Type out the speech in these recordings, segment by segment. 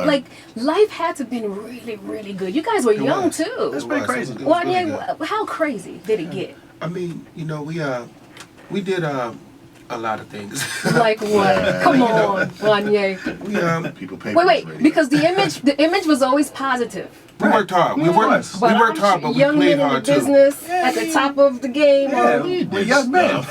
like life had to have been really, really good. You guys were young too. That's pretty crazy. Wanya, how crazy did it get? I mean, you know, we did a lot of things. Like what? Come on, Wanya. People pay. Wait, because the image was always positive. We worked hard. We worked hard, but we young played men in hard the too. business at the top of the game. Yeah, we're young men.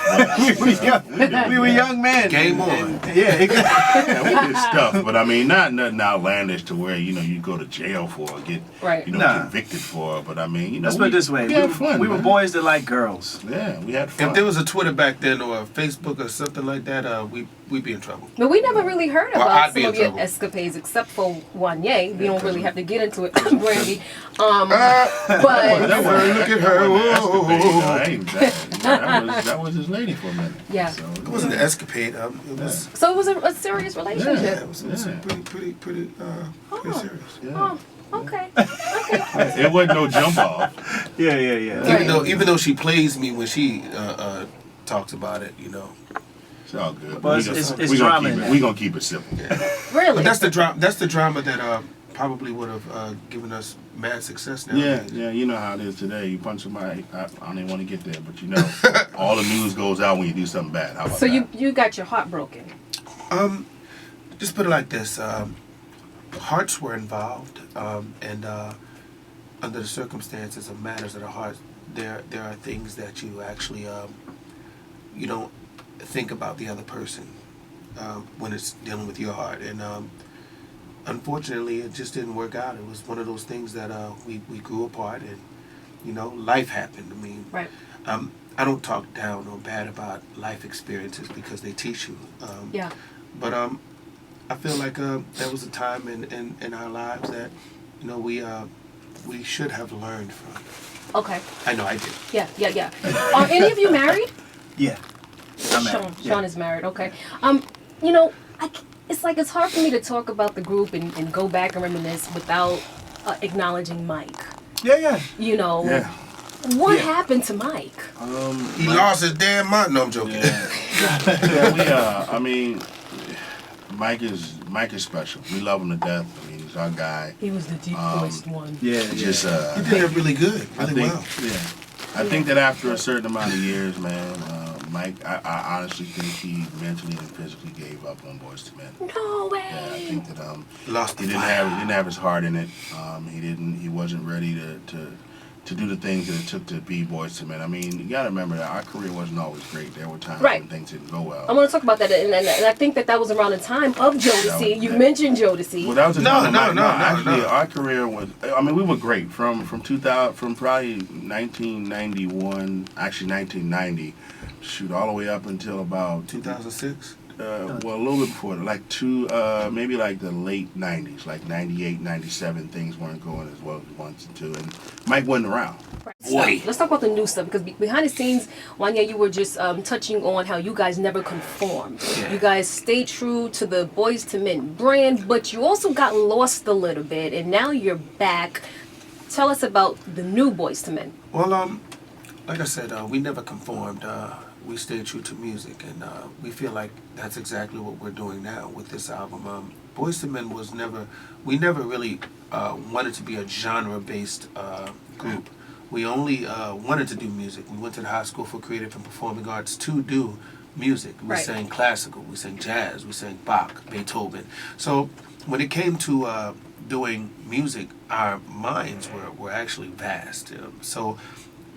we were young men. Game on. Yeah, exactly. Yeah, we did stuff, but I mean, not nothing outlandish to where you go to jail for or get convicted for. But I mean, let's put it this way: we had fun. We were boys that like girls. Yeah, we had fun. If there was a Twitter back then or a Facebook or something like that, we'd be in trouble. But we never really heard about some of your trouble. escapades, except for Wanya. We don't really have to get into it, Brandy. But look at her. That was his lady for a minute. Yeah. So, it wasn't an escapade. So it was a serious relationship. Yeah, it was pretty serious. Yeah. Oh, okay. It wasn't no jump off. Yeah. Even though she plays me when she talks about it, It's all good. But it's drama. We're gonna keep it simple. Yeah. Really? But that's the drama that probably would have given us mad success now. Yeah, you know how it is today. You punch somebody, I don't even want to get there, but all the news goes out when you do something bad. How about so that? you got your heart broken? Just put it like this: hearts were involved, and under the circumstances of matters of the heart, there are things that you actually you don't think about the other person when it's dealing with your heart, and unfortunately, it just didn't work out. It was one of those things that we grew apart, and life happened. I mean, right. I don't talk down or bad about life experiences because they teach you. Yeah. But I feel like there was a time in our lives that we should have learned from. Okay. I know I did. Yeah. Are any of you married? Yeah. I'm married. Shawn is married. Okay. It's like it's hard for me to talk about the group and go back and reminisce without acknowledging Mike. Yeah. What happened to Mike? He lost his damn mind. No, I'm joking. Yeah, I mean, Mike is special. We love him to death. I mean, he's our guy. He was the deep voiced one. He did it really good. Really well. I think that after a certain amount of years, man, Mike, I honestly think he mentally and physically gave up on Boyz II Men. No way. Yeah, I think that Lost he didn't have his heart in it. He wasn't ready to do the things that it took to be Boyz II Men. I mean, you got to remember that our career wasn't always great. There were times when things didn't go well. I want to talk about that, and I think that was around the time of Jodeci. You mentioned Jodeci. Well, that was No. Actually, our career was. I mean, we were great from 2000, from probably 1991, actually 1990. Shoot, all the way up until about 2006. Well, a little bit before, maybe like the late 90s, like 98, 97, things weren't going as well as we wanted to, and Mike wasn't around. Boy. Let's talk about the new stuff, because behind the scenes, Wanya, you were just touching on how you guys never conformed. Yeah. You guys stayed true to the Boyz II Men brand, but you also got lost a little bit, and now you're back. Tell us about the new Boyz II Men. Well, like I said, we never conformed. We stayed true to music, and we feel like that's exactly what we're doing now with this album. Boyz II Men we never really wanted to be a genre-based group. We only wanted to do music. We went to the High School for Creative and Performing Arts to do music. We sang classical, we sang jazz, we sang Bach, Beethoven. So when it came to doing music, our minds were actually vast. So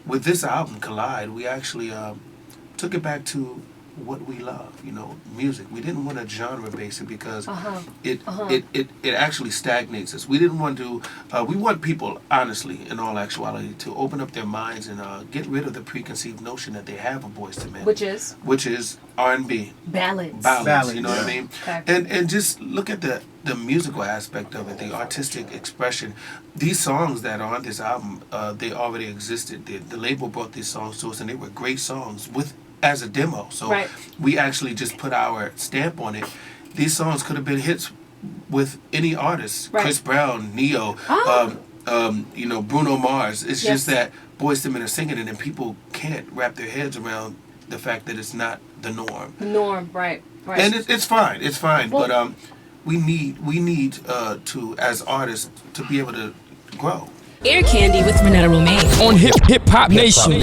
with this album, Collide, we actually took it back to what we love, music. We didn't want to genre base it because it actually stagnates us. We didn't want to. We want people, honestly, in all actuality, to open up their minds and get rid of the preconceived notion that they have of Boyz II Men, which is R&B, ballads. You know what I mean? Okay. And just look at the musical aspect of it, the artistic expression. These songs that are on this album, they already existed. The label brought these songs to us, and they were great songs as a demo. So we actually just put our stamp on it. These songs could have been hits with any artist, Chris Brown, Neo, Bruno Mars. It's just that Boyz II Men are singing it, and people can't wrap their heads around the fact that it's not the norm. The norm, right. And it's fine. Well, but we need to, as artists, to be able to grow. Air Candy with Renada Romain on Hip Hop Nation.